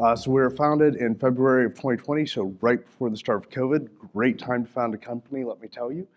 So we were founded in February of 2020, so right before the start of COVID. Great time to found a company, let me tell you.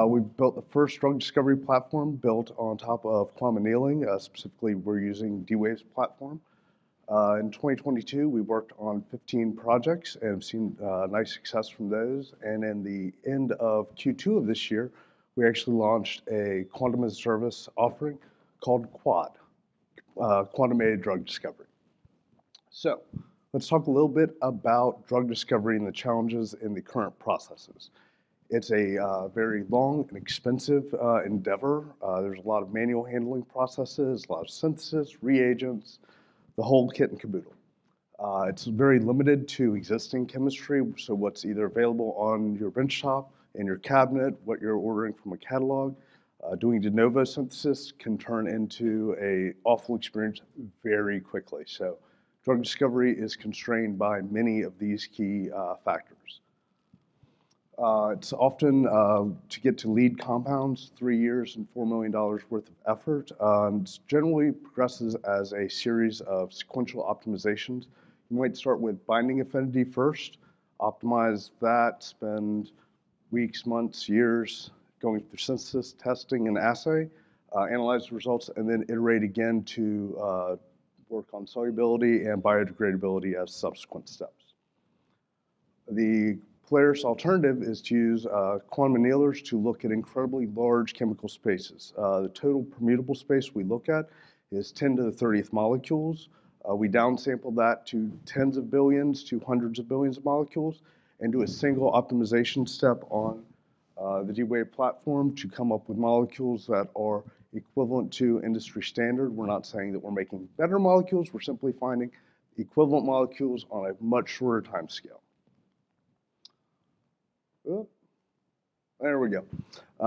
We built the first drug discovery platform built on top of quantum annealing. Specifically, we're using D-Wave's platform. In 2022, we worked on 15 projects and have seen nice success from those. And in the end of Q2 of this year, we actually launched a quantum as a service offering called QuADD, Quantum-Aided Drug Discovery. So let's talk a little bit about drug discovery and the challenges in the current processes. It's a very long and expensive endeavor. There's a lot of manual handling processes, a lot of synthesis, reagents, the whole kit and caboodle. It's very limited to existing chemistry, so what's either available on your benchtop, in your cabinet, what you're ordering from a catalog. Doing de novo synthesis can turn into an awful experience very quickly. So drug discovery is constrained by many of these key factors. It's often, to get to lead compounds, 3 years and $4 million worth of effort. It generally progresses as a series of sequential optimizations. You might start with binding affinity first, optimize that, spend weeks, months, years going through synthesis, testing, and assay, analyze the results, and then iterate again to work on solubility and biodegradability as subsequent steps. The Polaris alternative is to use quantum annealers to look at incredibly large chemical spaces. The total permutable space we look at is 10 to the 30th molecules. We downsample that to tens of billions to hundreds of billions of molecules and do a single optimization step on the D-Wave platform to come up with molecules that are equivalent to industry standard. We're not saying that we're making better molecules, we're simply finding equivalent molecules on a much shorter time scale. There we go.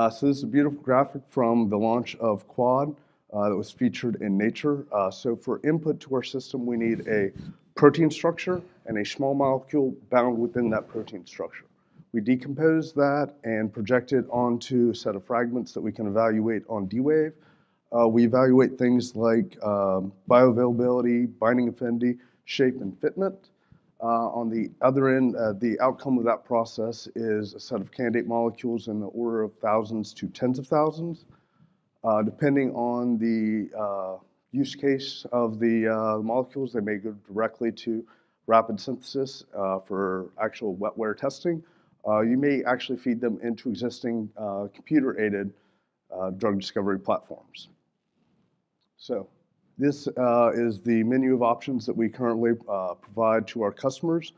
So this is a beautiful graphic from the launch of QuADD that was featured in Nature. So for input to our system, we need a protein structure and a small molecule bound within that protein structure. We decompose that and project it onto a set of fragments that we can evaluate on D-Wave. We evaluate things like bioavailability, binding affinity, shape, and fitment. On the other end, the outcome of that process is a set of candidate molecules in the order of thousands to tens of thousands. Depending on the use case of the molecules, they may go directly to rapid synthesis for actual wetware testing. You may actually feed them into existing computer-aided drug discovery platforms. So this is the menu of options that we currently provide to our customers.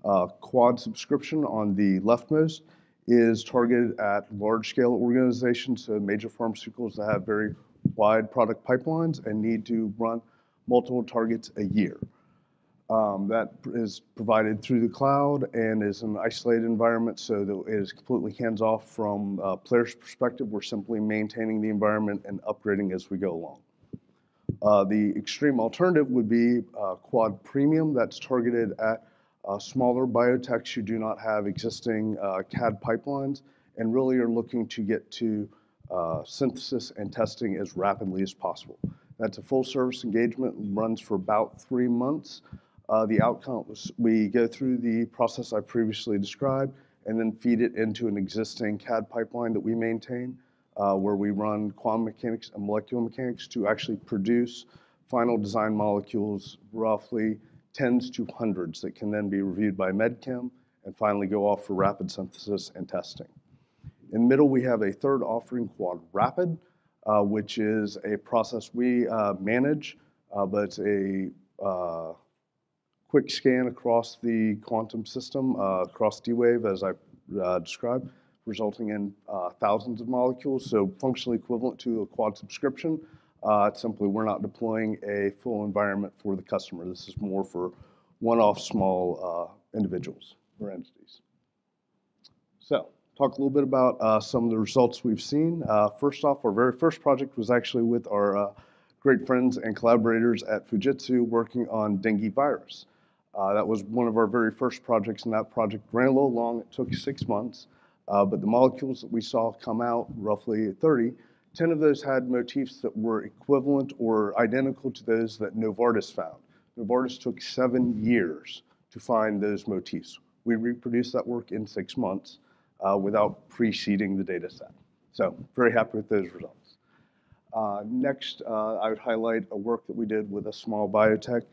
QuADD subscription on the leftmost is targeted at large-scale organizations, so major pharmaceuticals that have very wide product pipelines and need to run multiple targets a year. That is provided through the cloud and is an isolated environment, so that it is completely hands-off from Polaris' perspective. We're simply maintaining the environment and upgrading as we go along. The extreme alternative would be QuADD Premium. That's targeted at smaller biotechs who do not have existing CAD pipelines and really are looking to get to synthesis and testing as rapidly as possible. That's a full service engagement and runs for about 3 months. The outcome was we go through the process I previously described and then feed it into an existing CAD pipeline that we maintain, where we run quantum mechanics and molecular mechanics to actually produce final design molecules, roughly tens to hundreds, that can then be reviewed by MedChem and finally go off for rapid synthesis and testing. In the middle, we have a third offering, QuADD Rapid, which is a process we manage, but it's a quick scan across the quantum system, across D-Wave, as I described, resulting in thousands of molecules, so functionally equivalent to a QuADD subscription. It's simply we're not deploying a full environment for the customer. This is more for one-off small individuals or entities. So talk a little bit about some of the results we've seen. First off, our very first project was actually with our great friends and collaborators at Fujitsu working on dengue virus. That was one of our very first projects, and that project ran a little long. It took 6 months, but the molecules that we saw come out, roughly 30, 10 of those had motifs that were equivalent or identical to those that Novartis found. Novartis took 7 years to find those motifs. We reproduced that work in 6 months without preceding the data set. So very happy with those results. Next, I would highlight a work that we did with a small biotech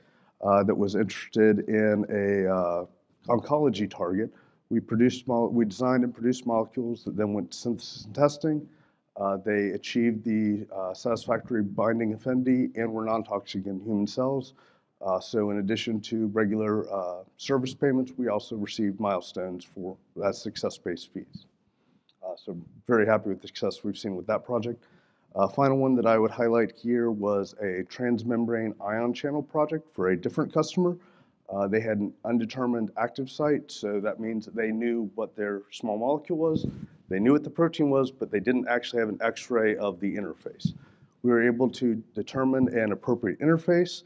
that was interested in a oncology target. We designed and produced molecules that then went to synthesis and testing. They achieved the satisfactory binding affinity and were non-toxic in human cells. So in addition to regular service payments, we also received milestones for that success-based fees. So very happy with the success we've seen with that project. Final one that I would highlight here was a transmembrane ion channel project for a different customer. They had an undetermined active site, so that means that they knew what their small molecule was, they knew what the protein was, but they didn't actually have an X-ray of the interface. We were able to determine an appropriate interface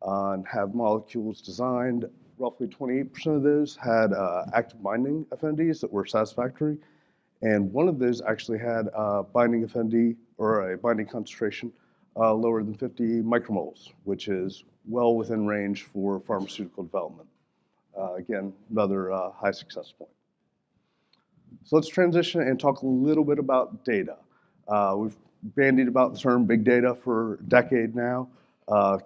and have molecules designed. Roughly 28% of those had active binding affinities that were satisfactory, and one of those actually had a binding affinity or a binding concentration lower than 50 micromoles, which is well within range for pharmaceutical development. Again, another high success point. So let's transition and talk a little bit about data. We've bandied about the term big data for a decade now.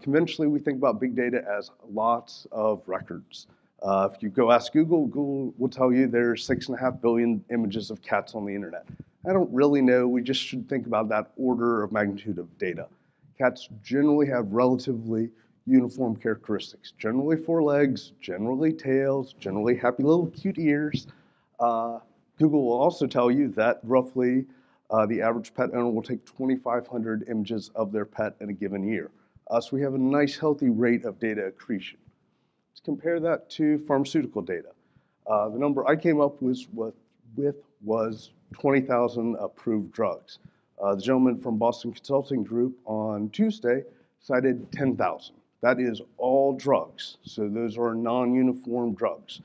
Conventionally, we think about big data as lots of records. If you go ask Google, Google will tell you there's 6.5 billion images of cats on the internet. I don't really know, we just should think about that order of magnitude of data. Cats generally have relatively uniform characteristics, generally 4 legs, generally tails, generally happy little cute ears. Google will also tell you that roughly the average pet owner will take 2,500 images of their pet in a given year. So we have a nice healthy rate of data accretion. Let's compare that to pharmaceutical data. The number I came up with was 20,000 approved drugs. The gentleman from Boston Consulting Group on Tuesday cited 10,000. That is all drugs, so those are non-uniform drugs.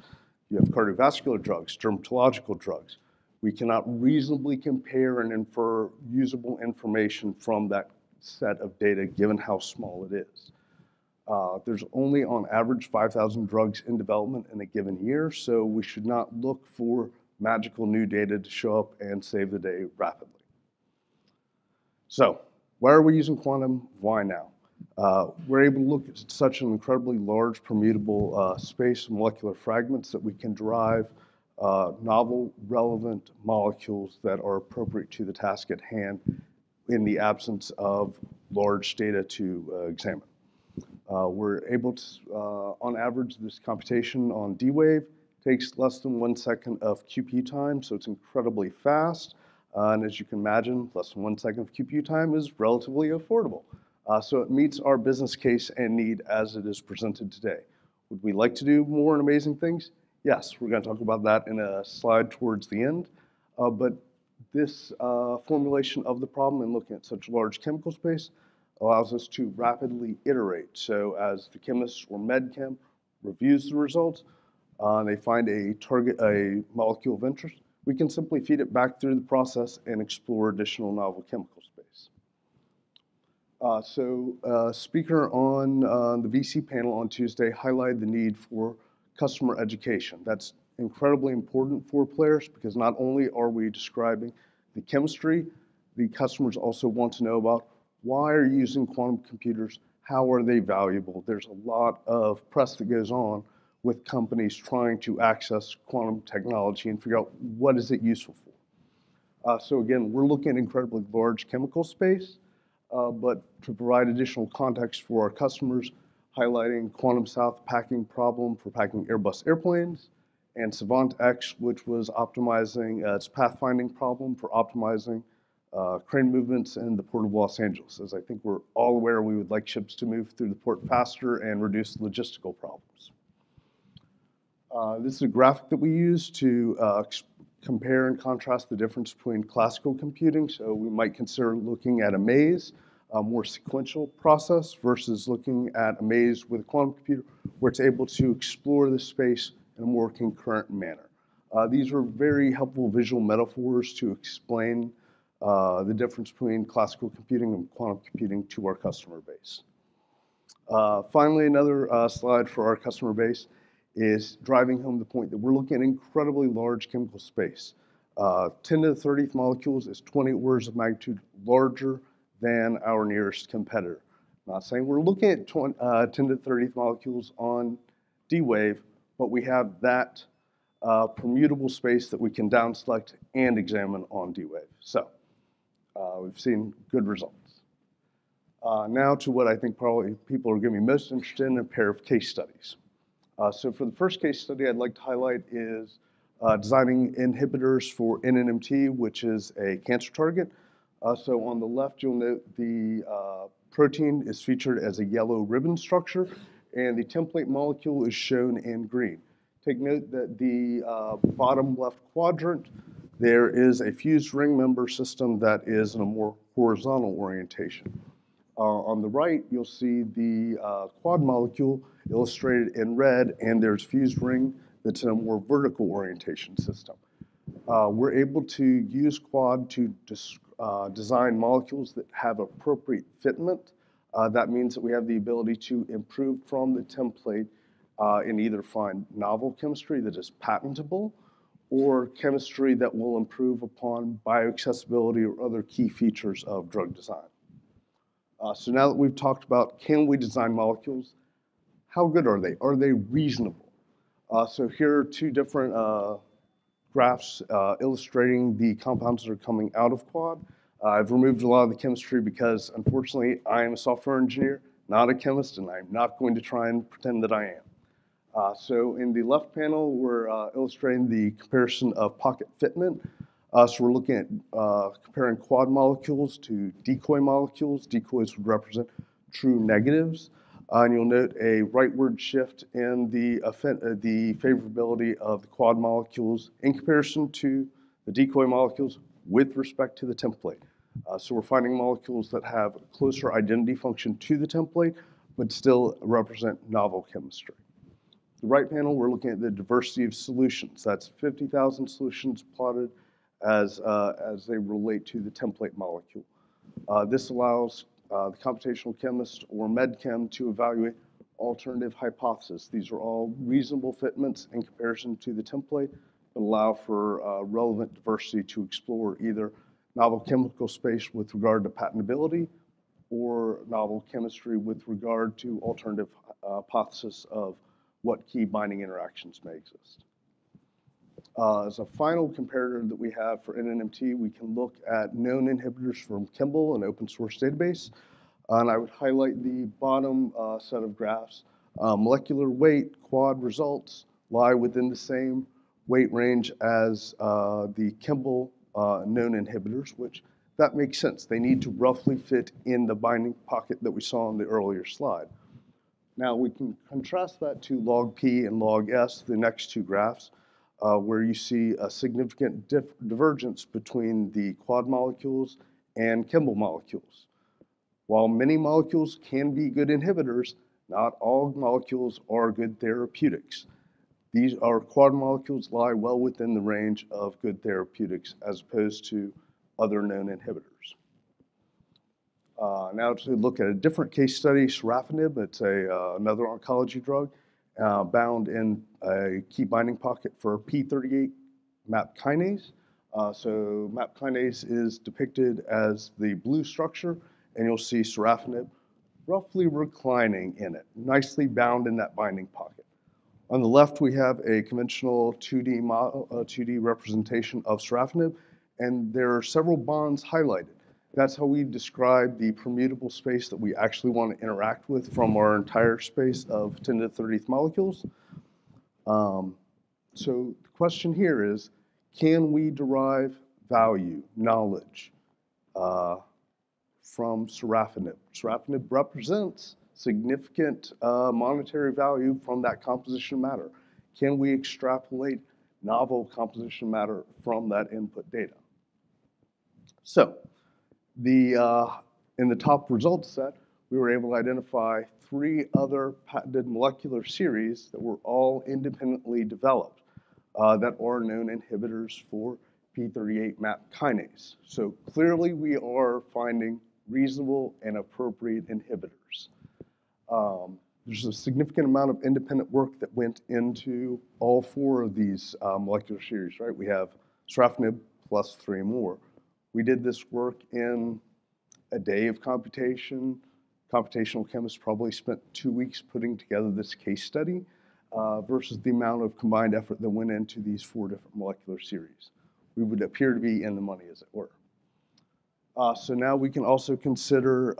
You have cardiovascular drugs, dermatological drugs. We cannot reasonably compare and infer usable information from that set of data given how small it is. There's only on average 5,000 drugs in development in a given year, so we should not look for magical new data to show up and save the day rapidly. So why are we using quantum? Why now? We're able to look at such an incredibly large permutable space of molecular fragments that we can derive novel, relevant molecules that are appropriate to the task at hand in the absence of large data to examine. We're able to, on average, this computation on D-Wave takes less than 1 second of QP time, so it's incredibly fast. And as you can imagine, less than 1 second of QP time is relatively affordable. So it meets our business case and need as it is presented today. Would we like to do more and amazing things? Yes, we're going to talk about that in a slide towards the end. But this formulation of the problem and looking at such large chemical space allows us to rapidly iterate. So as the chemist or medchem reviews the results, they find a molecule of interest, we can simply feed it back through the process and explore additional novel chemical space. Speaker on the VC panel on Tuesday highlighted the need for customer education. That's incredibly important for Polaris because not only are we describing the chemistry, the customers also want to know about why are you using quantum computers, how are they valuable. There's a lot of press that goes on with companies trying to access quantum technology and figure out what is it useful for. So again, we're looking at incredibly large chemical space, but to provide additional context for our customers, highlighting Quantum South packing problem for packing Airbus airplanes, and Savant X, which was optimizing its pathfinding problem for optimizing crane movements in the Port of Los Angeles. As I think we're all aware, we would like ships to move through the port faster and reduce logistical problems. This is a graphic that we use to compare and contrast the difference between classical computing. So we might consider looking at a maze, a more sequential process, versus looking at a maze with a quantum computer where it's able to explore the space in a more concurrent manner. These are very helpful visual metaphors to explain the difference between classical computing and quantum computing to our customer base. Finally, another slide for our customer base is driving home the point that we're looking at incredibly large chemical space. 10 to the 30th molecules is 20 orders of magnitude larger than our nearest competitor. Not saying we're looking at 10 to the 30th molecules on D-Wave, but we have that permutable space that we can down select and examine on D-Wave. So we've seen good results. Now to what I think probably people are going to be most interested in, a pair of case studies. So for the first case study I'd like to highlight is designing inhibitors for NNMT, which is a cancer target. So on the left, you'll note the protein is featured as a yellow ribbon structure, and the template molecule is shown in green. Take note that the bottom left quadrant, there is a fused ring member system that is in a more horizontal orientation. On the right, you'll see the QuADD molecule illustrated in red, and there's fused ring that's in a more vertical orientation system. We're able to use QuADD to design molecules that have appropriate fitment. That means that we have the ability to improve from the template and either find novel chemistry that is patentable or chemistry that will improve upon bioaccessibility or other key features of drug design. So now that we've talked about can we design molecules, how good are they? Are they reasonable? So here are two different graphs illustrating the compounds that are coming out of QuADD. I've removed a lot of the chemistry because, unfortunately, I am a software engineer, not a chemist, and I'm not going to try and pretend that I am. So in the left panel, we're illustrating the comparison of pocket fitment. So we're looking at comparing QuADD molecules to decoy molecules. Decoys would represent true negatives. And you'll note a rightward shift in the favorability of the QuADD molecules in comparison to the decoy molecules with respect to the template. So we're finding molecules that have a closer identity function to the template, but still represent novel chemistry. The right panel, we're looking at the diversity of solutions. That's 50,000 solutions plotted as they relate to the template molecule. This allows the computational chemist or med chem to evaluate alternative hypotheses. These are all reasonable fitments in comparison to the template that allow for relevant diversity to explore either novel chemical space with regard to patentability or novel chemistry with regard to alternative hypothesis of what key binding interactions may exist. As a final comparator that we have for NNMT, we can look at known inhibitors from Kimball, an open source database. And I would highlight the bottom set of graphs. Molecular weight QuADD results lie within the same weight range as the Kimball known inhibitors, which that makes sense. They need to roughly fit in the binding pocket that we saw on the earlier slide. Now we can contrast that to log P and log S, the next two graphs, where you see a significant divergence between the QuADD molecules and Kimball molecules. While many molecules can be good inhibitors, not all molecules are good therapeutics. These QuADD molecules lie well within the range of good therapeutics as opposed to other known inhibitors. Now to look at a different case study, sorafenib. It's another oncology drug bound in a key binding pocket for P38 MAP kinase. So MAP kinase is depicted as the blue structure, and you'll see sorafenib roughly reclining in it, nicely bound in that binding pocket. On the left, we have a conventional 2D representation of sorafenib, and there are several bonds highlighted. That's how we describe the permutable space that we actually want to interact with from our entire space of 10 to the 30th molecules. So the question here is, can we derive value, knowledge from sorafenib? Sorafenib represents significant monetary value from that composition matter. Can we extrapolate novel composition matter from that input data? So, in the top results set, we were able to identify 3 other patented molecular series that were all independently developed that are known inhibitors for P38 MAP kinase. So clearly we are finding reasonable and appropriate inhibitors. There's a significant amount of independent work that went into all 4 of these molecular series, right? We have sorafenib plus 3 more. We did this work in a day of computation. Computational chemists probably spent 2 weeks putting together this case study versus the amount of combined effort that went into these 4 different molecular series. We would appear to be in the money, as it were. So now we can also consider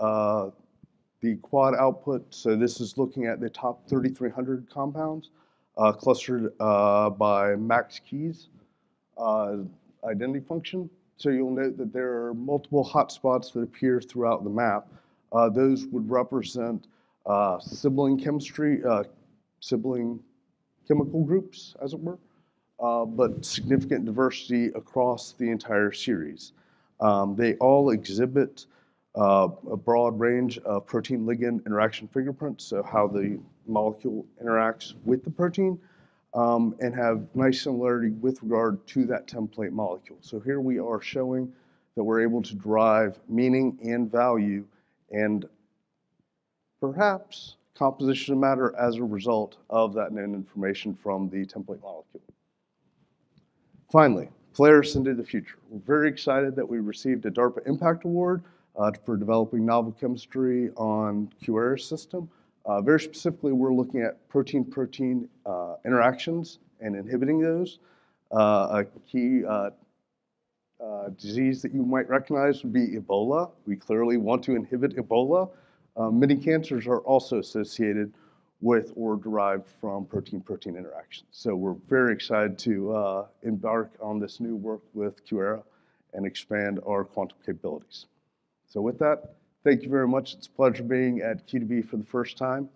the QuADD output. So this is looking at the top 3,300 compounds clustered by max keys identity function. So you'll note that there are multiple hotspots that appear throughout the map. Those would represent sibling chemistry, sibling chemical groups, as it were, but significant diversity across the entire series. They all exhibit a broad range of protein-ligand interaction fingerprints, so how the molecule interacts with the protein, and have nice similarity with regard to that template molecule. So here we are showing that we're able to derive meaning and value and perhaps composition of matter as a result of that known information from the template molecule. Finally, Polaris into the future. We're very excited that we received a DARPA Impact Award for developing novel chemistry on QuADD system. Very specifically, we're looking at protein-protein interactions and inhibiting those. A key disease that you might recognize would be Ebola. We clearly want to inhibit Ebola. Many cancers are also associated with or derived from protein-protein interactions. So we're very excited to embark on this new work with QuADD and expand our quantum capabilities. So with that, thank you very much. It's a pleasure being at Q2B for the first time.